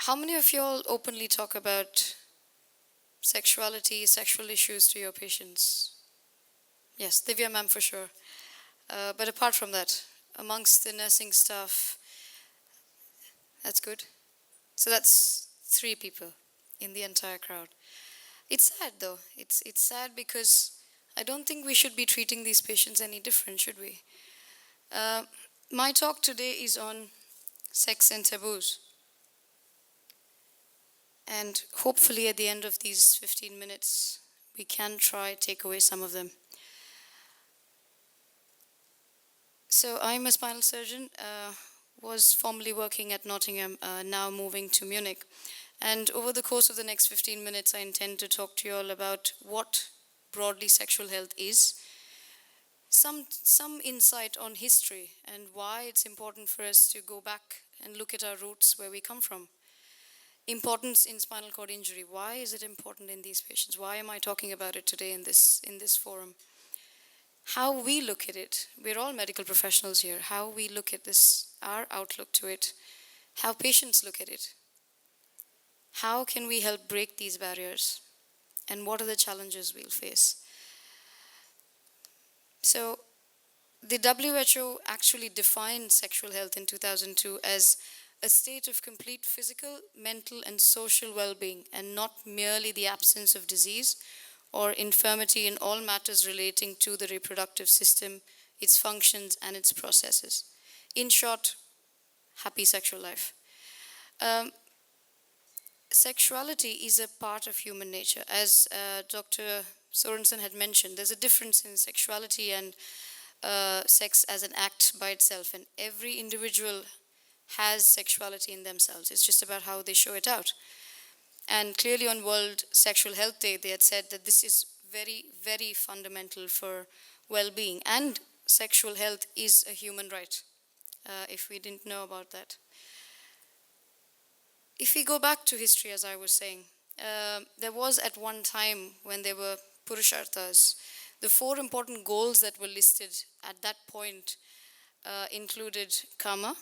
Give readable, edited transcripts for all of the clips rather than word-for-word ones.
How many of you all openly talk about sexuality, sexual issues to your patients? Yes, Divya ma'am for sure. But apart from that, amongst the nursing staff, that's good. So that's 3 people in the entire crowd. It's sad though. It's sad because I don't think we should be treating these patients any different, should we? My talk today is on sex and taboos. And hopefully at the end of these 15 minutes, we can try take away some of them. So I'm a spinal surgeon, was formerly working at Nottingham, now moving to Munich. And over the course of the next 15 minutes, I intend to talk to you all about what broadly sexual health is, some insight on history and why it's important for us to go back and look at our roots, where we come from. Importance in spinal cord injury. Why is it important in these patients? Why am I talking about it today in this forum? How we look at it. We're all medical professionals here. How we look at this, our outlook to it. How patients look at it. How can we help break these barriers? And what are the challenges we'll face? So, the WHO actually defined sexual health in 2002 as a state of complete physical, mental, and social well-being, and not merely the absence of disease or infirmity in all matters relating to the reproductive system, its functions, and its processes. In short, happy sexual life. Sexuality is a part of human nature. As Dr. Sorensen had mentioned, there's a difference in sexuality and sex as an act by itself, and every individual has sexuality in themselves. It's just about how they show it out. And clearly on World Sexual Health Day, they had said that this is very, very fundamental for well-being, and sexual health is a human right, if we didn't know about that. If we go back to history, as I was saying, there was at one time when there were Purusharthas, the 4 important goals that were listed at that point included Kama,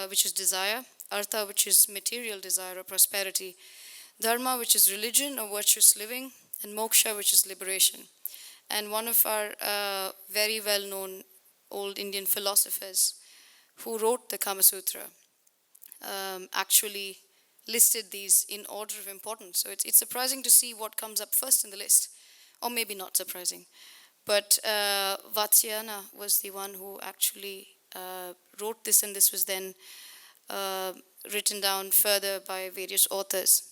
which is desire, Artha, which is material desire or prosperity, Dharma, which is religion or virtuous living, and Moksha, which is liberation. And one of our very well-known old Indian philosophers who wrote the Kama Sutra actually listed these in order of importance. So it's surprising to see what comes up first in the list, or maybe not surprising. But Vatsyayana was the one who actually wrote this, and this was then written down further by various authors.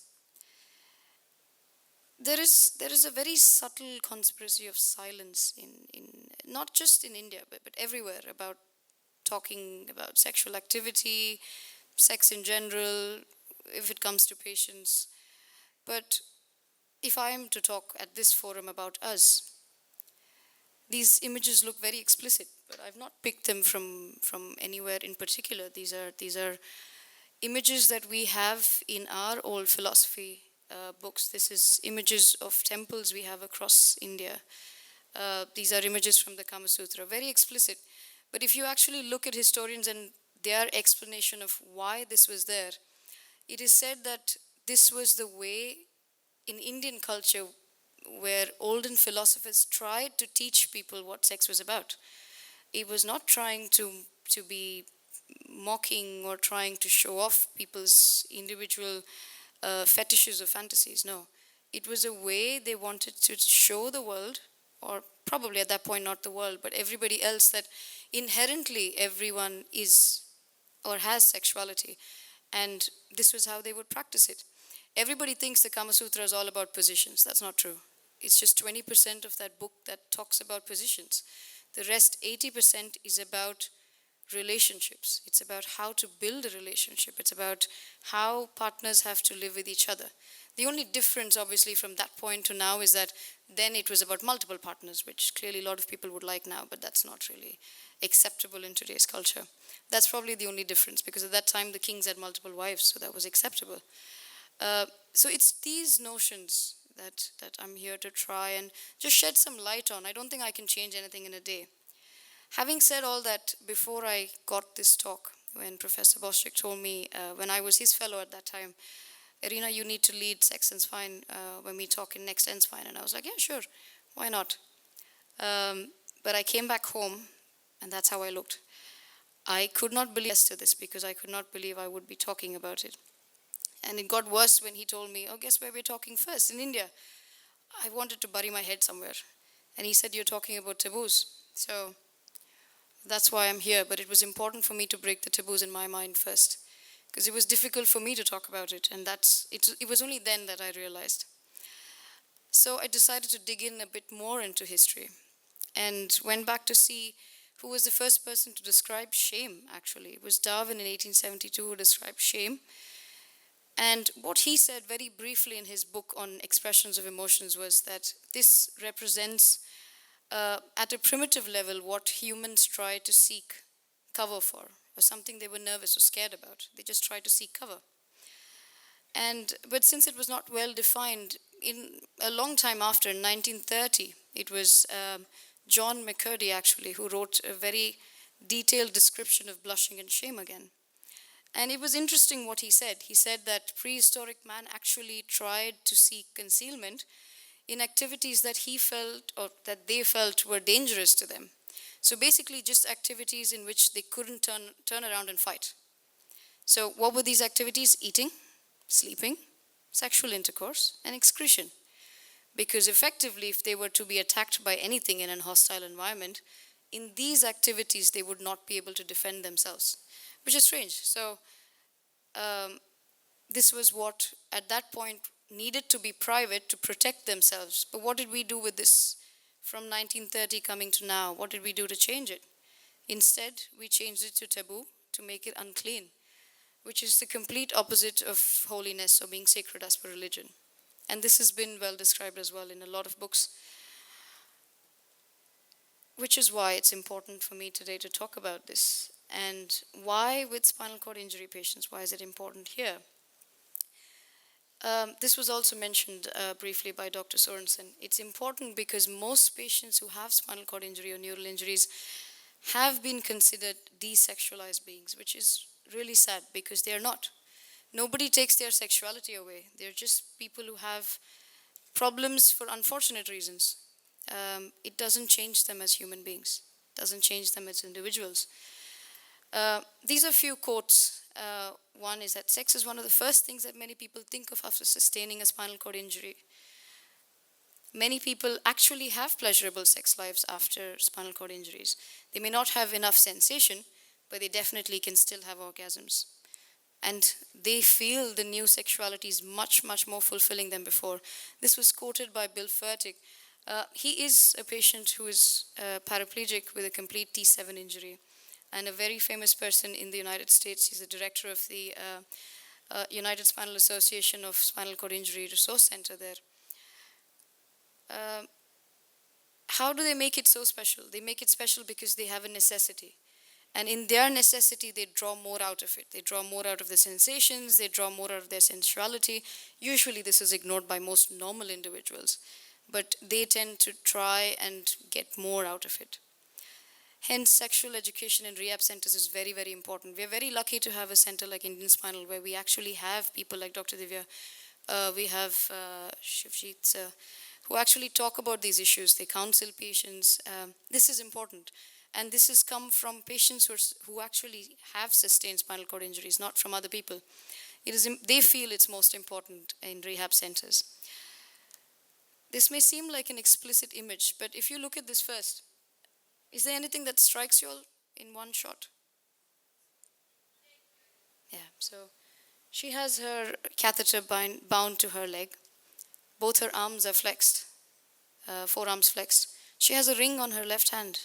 There is a very subtle conspiracy of silence in not just in India, but everywhere, about talking about sexual activity, sex in general, if it comes to patients. But if I am to talk at this forum about us, these images look very explicit, but I've not picked them from anywhere in particular. These are images that we have in our old philosophy books. This is images of temples we have across India. These are images from the Kama Sutra, very explicit. But if you actually look at historians and their explanation of why this was there, it is said that this was the way in Indian culture where olden philosophers tried to teach people what sex was about. It was not trying to be mocking or trying to show off people's individual fetishes or fantasies. No, it was a way they wanted to show the world, or probably at that point not the world, but everybody else, that inherently everyone is or has sexuality, and this was how they would practice it. Everybody thinks the Kama Sutra is all about positions. That's not true. It's just 20% of that book that talks about positions. The rest, 80%, is about relationships. It's about how to build a relationship. It's about how partners have to live with each other. The only difference, obviously, from that point to now is that then it was about multiple partners, which clearly a lot of people would like now, but that's not really acceptable in today's culture. That's probably the only difference, because at that time the kings had multiple wives, so that was acceptable. So it's these notions that I'm here to try and just shed some light on. I don't think I can change anything in a day. Having said all that, before I got this talk, when Professor Bostrick told me, when I was his fellow at that time, Irina, you need to lead Sex and Spine when we talk in next End Spine. And I was like, yeah, sure, why not? But I came back home, and that's how I looked. I could not believe yes to this, because I could not believe I would be talking about it. And it got worse when he told me, oh, guess where we're talking first? In India. I wanted to bury my head somewhere. And he said, you're talking about taboos. So that's why I'm here. But it was important for me to break the taboos in my mind first, because it was difficult for me to talk about it. And it was only then that I realized. So I decided to dig in a bit more into history and went back to see who was the first person to describe shame, actually. It was Darwin in 1872 who described shame. And what he said very briefly in his book on expressions of emotions was that this represents, at a primitive level, what humans try to seek cover for, or something they were nervous or scared about. They just tried to seek cover. But since it was not well defined, in a long time after, in 1930, it was John McCurdy, actually, who wrote a very detailed description of blushing and shame again. And it was interesting what he said. He said that prehistoric man actually tried to seek concealment in activities that he felt, or that they felt, were dangerous to them. So basically just activities in which they couldn't turn around and fight. So what were these activities? Eating, sleeping, sexual intercourse, and excretion. Because effectively, if they were to be attacked by anything in a hostile environment, in these activities they would not be able to defend themselves, which is strange. So this was what, at that point, needed to be private to protect themselves. But what did we do with this from 1930 coming to now? What did we do to change it? Instead, we changed it to taboo, to make it unclean, which is the complete opposite of holiness or being sacred as per religion. And this has been well described as well in a lot of books, which is why it's important for me today to talk about this. And why with spinal cord injury patients? Why is it important here? This was also mentioned briefly by Dr. Sorensen. It's important because most patients who have spinal cord injury or neural injuries have been considered desexualized beings, which is really sad because they're not. Nobody takes their sexuality away. They're just people who have problems for unfortunate reasons. It doesn't change them as human beings. It doesn't change them as individuals. These are a few quotes. One is that sex is one of the first things that many people think of after sustaining a spinal cord injury. Many people actually have pleasurable sex lives after spinal cord injuries. They may not have enough sensation, but they definitely can still have orgasms. And they feel the new sexuality is much, much more fulfilling than before. This was quoted by Bill Fertig. He is a patient who is paraplegic with a complete T7 injury, and a very famous person in the United States. He's the director of the United Spinal Association of Spinal Cord Injury Resource Center there. How do they make it so special? They make it special because they have a necessity. And in their necessity, they draw more out of it. They draw more out of the sensations. They draw more out of their sensuality. Usually this is ignored by most normal individuals, but they tend to try and get more out of it. Hence, sexual education in rehab centers is very, very important. We're very lucky to have a center like Indian Spinal where we actually have people like Dr. Divya. We have Shivjit, who actually talk about these issues. They counsel patients. This is important. And this has come from patients who actually have sustained spinal cord injuries, not from other people. They feel it's most important in rehab centers. This may seem like an explicit image, but if you look at this first, is there anything that strikes you all in one shot? Yeah, so she has her catheter bound to her leg. Both her arms are flexed, forearms flexed. She has a ring on her left hand.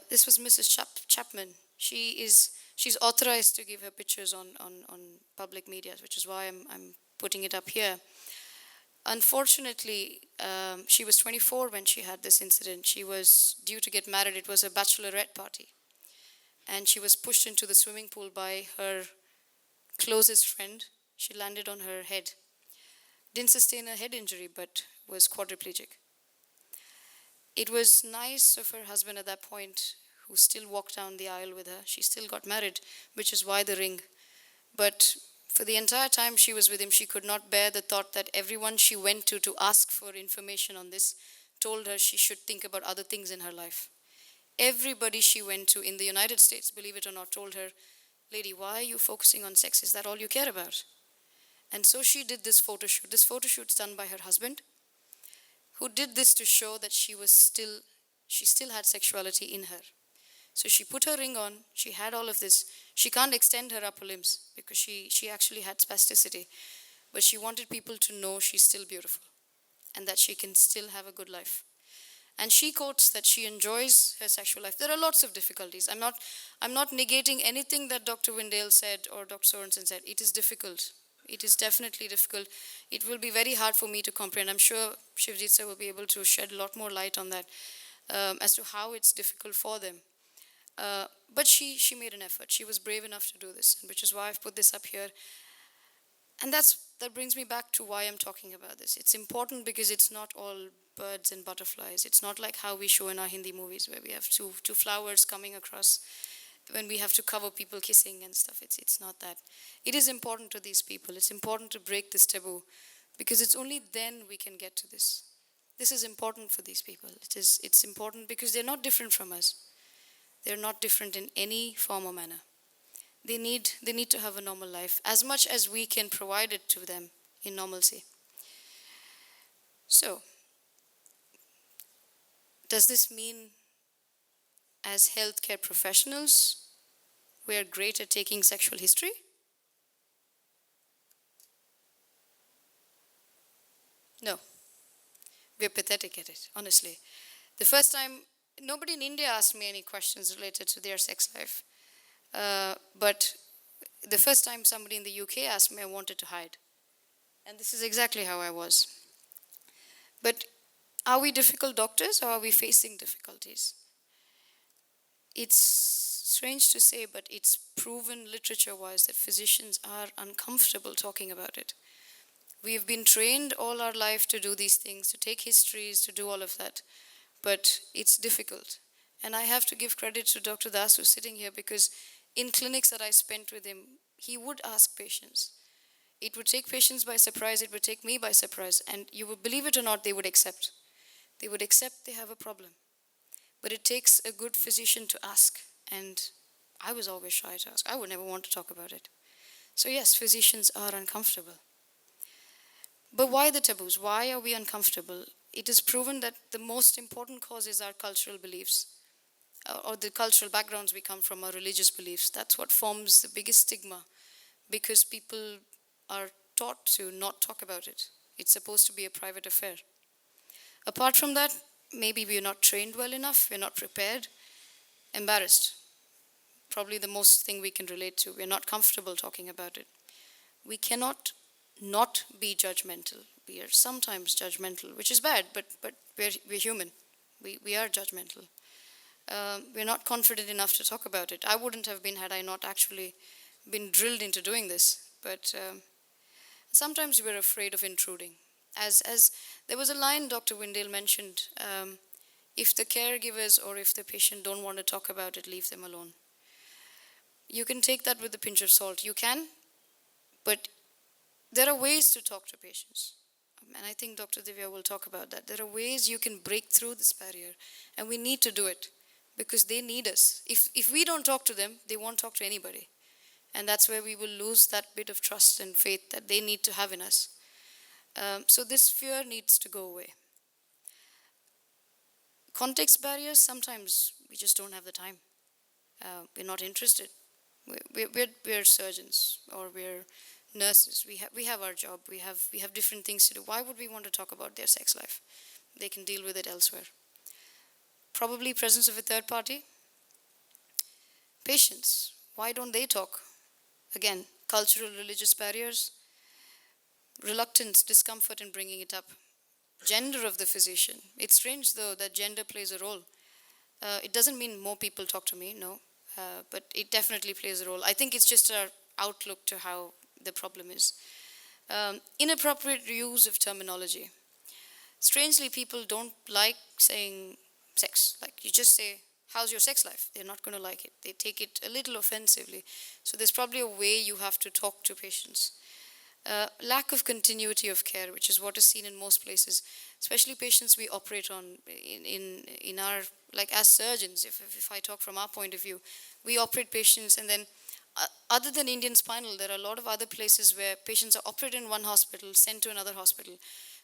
This was Mrs. Chapman. She's authorized to give her pictures on public media, which is why I'm putting it up here. Unfortunately, she was 24 when she had this incident. She was due to get married. It was a bachelorette party. And she was pushed into the swimming pool by her closest friend. She landed on her head. Didn't sustain a head injury, but was quadriplegic. It was nice of her husband at that point, who still walked down the aisle with her. She still got married, which is why the ring. But for the entire time she was with him, she could not bear the thought that everyone she went to ask for information on this told her she should think about other things in her life. Everybody she went to in the United States, believe it or not, told her, lady, why are you focusing on sex? Is that all you care about? And so she did this photo shoot. This photo shoot's done by her husband, who did this to show that she still had sexuality in her. So she put her ring on, she had all of this. She can't extend her upper limbs because she actually had spasticity. But she wanted people to know she's still beautiful and that she can still have a good life. And she quotes that she enjoys her sexual life. There are lots of difficulties. I'm not negating anything that Dr. Windale said or Dr. Sorensen said. It is difficult. It is definitely difficult. It will be very hard for me to comprehend. I'm sure Shivjit sir will be able to shed a lot more light on that as to how it's difficult for them. But she made an effort. She was brave enough to do this, which is why I've put this up here. And that brings me back to why I'm talking about this. It's important because it's not all birds and butterflies. It's not like how we show in our Hindi movies where we have two flowers coming across when we have to cover people kissing and stuff. It's not that. It is important to these people. It's important to break this taboo because it's only then we can get to this. This is important for these people. It's important because they're not different from us. They're not different in any form or manner. They need to have a normal life as much as we can provide it to them in normalcy. So, does this mean as healthcare professionals we're great at taking sexual history? No. We're pathetic at it, honestly. The first time, nobody in India asked me any questions related to their sex life. But the first time somebody in the UK asked me, I wanted to hide. And this is exactly how I was. But are we difficult doctors or are we facing difficulties? It's strange to say, but it's proven literature-wise that physicians are uncomfortable talking about it. We've been trained all our life to do these things, to take histories, to do all of that. But it's difficult. And I have to give credit to Dr. Das who's sitting here because in clinics that I spent with him, he would ask patients. It would take patients by surprise, it would take me by surprise, and you would believe it or not, they would accept. They would accept they have a problem. But it takes a good physician to ask, and I was always shy to ask. I would never want to talk about it. So yes, physicians are uncomfortable. But why the taboos? Why are we uncomfortable? It is proven that the most important cause is our cultural beliefs, or the cultural backgrounds we come from, our religious beliefs. That's what forms the biggest stigma, because people are taught to not talk about it. It's supposed to be a private affair. Apart from that, maybe we're not trained well enough, we're not prepared, embarrassed. Probably the most thing we can relate to. We're not comfortable talking about it. We cannot not be judgmental. We are sometimes judgmental, which is bad, but we're human. We are judgmental. We're not confident enough to talk about it. I wouldn't have been had I not actually been drilled into doing this. But sometimes we're afraid of intruding. As there was a line Dr. Windale mentioned, if the caregivers or if the patient don't want to talk about it, leave them alone. You can take that with a pinch of salt. You can, but there are ways to talk to patients. And I think Dr. Divya will talk about that. There are ways you can break through this barrier, and we need to do it because they need us. If we don't talk to them, they won't talk to anybody. And that's where we will lose that bit of trust and faith that they need to have in us. So this fear needs to go away. Context barriers, sometimes we just don't have the time. We're not interested. We're surgeons or we're nurses. We have our job. We have different things to do. Why would we want to talk about their sex life? They can deal with it elsewhere. Probably presence of a third party. Patients, why don't they talk? Again, cultural, religious barriers, reluctance, discomfort in bringing it up. Gender of the physician. It's strange though that gender plays a role. It doesn't mean more people talk to me, no, but it definitely plays a role. I think it's just our outlook to how the problem is. Inappropriate use of terminology. Strangely, people don't like saying sex. Like you just say how's your sex life? They're not going to like it. They take it a little offensively. So there's probably a way you have to talk to patients. Lack of continuity of care, which is what is seen in most places, especially patients we operate on in our, like as surgeons, if I talk from our point of view, we operate patients, and then other than Indian spinal, there are a lot of other places where patients are operated in one hospital, sent to another hospital.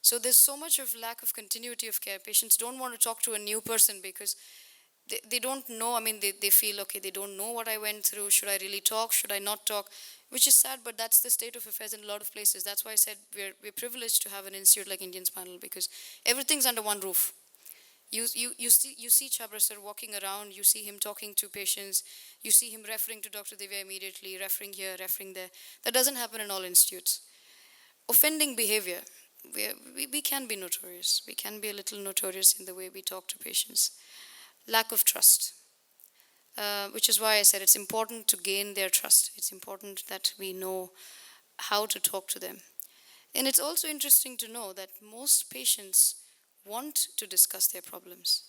So there's so much of lack of continuity of care. Patients don't want to talk to a new person because they don't know. I mean, they feel, okay, they don't know what I went through. Should I really talk? Should I not talk? Which is sad, but that's the state of affairs in a lot of places. That's why I said we're privileged to have an institute like Indian Spinal, because everything's under one roof. You see Chabra sir walking around, you see him talking to patients, you see him referring to Dr. Divya immediately, referring here, referring there. That doesn't happen in all institutes. Offending behavior. We can be notorious. We can be a little notorious in the way we talk to patients. Lack of trust. Which is why I said it's important to gain their trust. It's important that we know how to talk to them. And it's also interesting to know that most patients want to discuss their problems.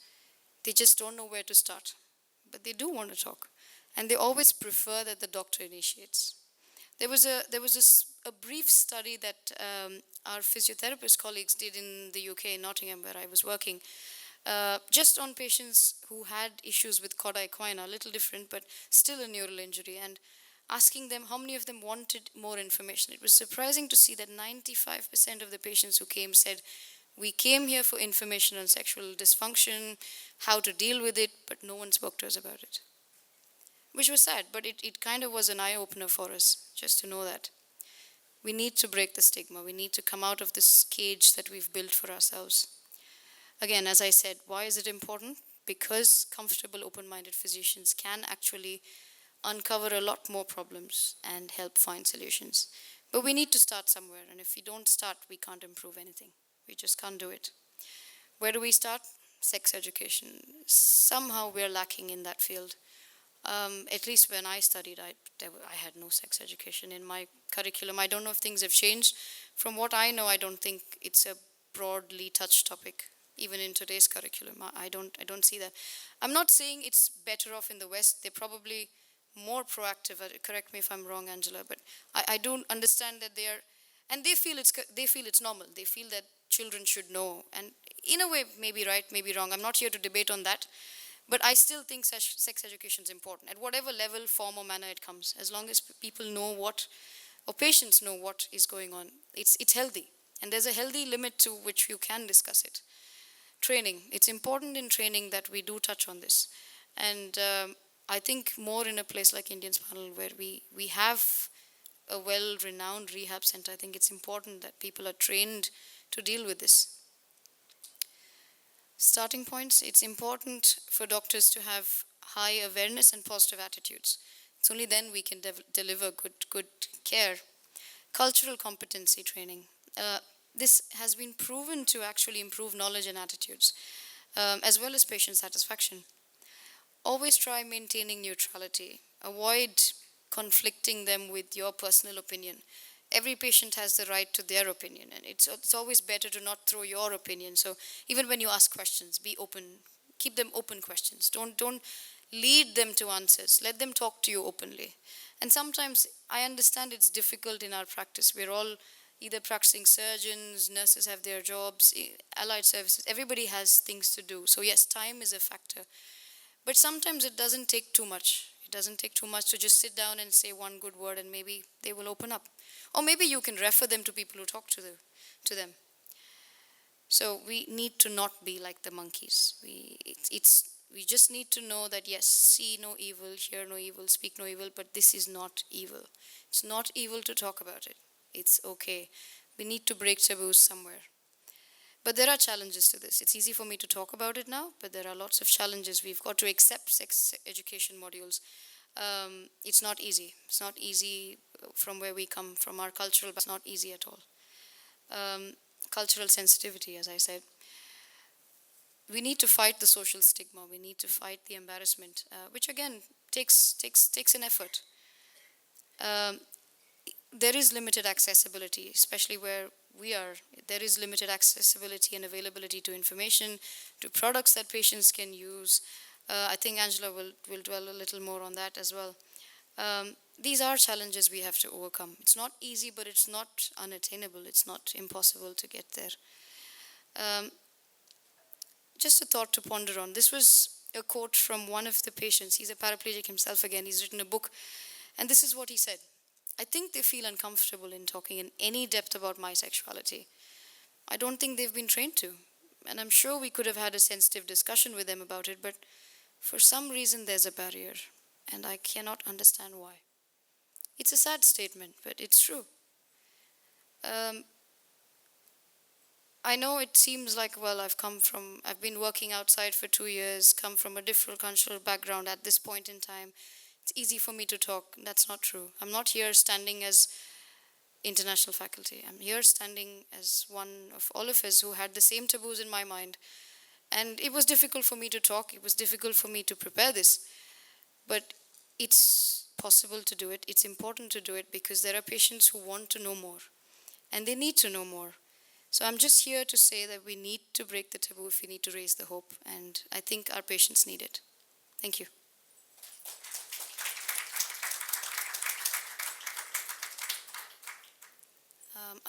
They just don't know where to start. But they do want to talk. And they always prefer that the doctor initiates. There was a brief study that our physiotherapist colleagues did in the UK, in Nottingham, where I was working, just on patients who had issues with cauda equina, a little different, but still a neural injury, and asking them how many of them wanted more information. It was surprising to see that 95% of the patients who came said, we came here for information on sexual dysfunction, how to deal with it, but no one spoke to us about it. Which was sad, but it kind of was an eye-opener for us, just to know that. We need to break the stigma. We need to come out of this cage that we've built for ourselves. Again, as I said, why is it important? Because comfortable, open-minded physicians can actually uncover a lot more problems and help find solutions. But we need to start somewhere, and if we don't start, we can't improve anything. We just can't do it. Where do we start? Sex education. Somehow we're lacking in that field. At least when I studied, I had no sex education in my curriculum. I don't know if things have changed. From what I know, I don't think it's a broadly touched topic, even in today's curriculum. I don't see that. I'm not saying it's better off in the West. They're probably more proactive. Correct me if I'm wrong, Angela, but I do understand that they feel it's normal. They feel that children should know, and in a way, maybe right, maybe wrong. I'm not here to debate on that, but I still think sex education is important at whatever level, form, or manner it comes. As long as people know or patients know what is going on, it's healthy, and there's a healthy limit to which you can discuss it. Training. It's important in training that we do touch on this, and I think more in a place like Indian Spinal, where we have a well-renowned rehab center. I think it's important that people are trained to deal with this. Starting points, it's important for doctors to have high awareness and positive attitudes. It's only then we can deliver good care. Cultural competency training. This has been proven to actually improve knowledge and attitudes, as well as patient satisfaction. Always try maintaining neutrality. Avoid conflicting them with your personal opinion. Every patient has the right to their opinion, and it's always better to not throw your opinion. So even when you ask questions, be open. Keep them open questions. Don't lead them to answers. Let them talk to you openly. And sometimes I understand it's difficult in our practice. We're all either practicing surgeons, nurses have their jobs, allied services. Everybody has things to do. So yes, time is a factor. But sometimes it doesn't take too much. It doesn't take too much to just sit down and say one good word, and maybe they will open up. Or maybe you can refer them to people who talk to them. So we need to not be like the monkeys. We just need to know that yes, see no evil, hear no evil, speak no evil, but this is not evil. It's not evil to talk about it. It's okay. We need to break taboos somewhere. But there are challenges to this. It's easy for me to talk about it now, but there are lots of challenges. We've got to accept sex education modules. It's not easy. It's not easy from where we come, from our cultural, but it's not easy at all. Cultural sensitivity, as I said. We need to fight the social stigma. We need to fight the embarrassment, which again takes an effort. There is limited accessibility, especially where we are. There is limited accessibility and availability to information, to products that patients can use. I think Angela will dwell a little more on that as well. These are challenges we have to overcome. It's not easy, but it's not unattainable. It's not impossible to get there. Um, just a thought to ponder on. This was a quote from one of the patients. He's a paraplegic himself again. He's written a book. And this is what he said. I think they feel uncomfortable in talking in any depth about my sexuality. I don't think they've been trained to. And I'm sure we could have had a sensitive discussion with them about it, but for some reason there's a barrier. And I cannot understand why. It's a sad statement, but it's true. Um, I know it seems like, well, I've been working outside for 2 years, come from a different cultural background at this point in time. It's easy for me to talk. That's not true. I'm not here standing as international faculty. I'm here standing as one of all of us who had the same taboos in my mind. And it was difficult for me to talk. It was difficult for me to prepare this. But it's possible to do it. It's important to do it because there are patients who want to know more. And they need to know more. So I'm just here to say that we need to break the taboo if we need to raise the hope. And I think our patients need it. Thank you.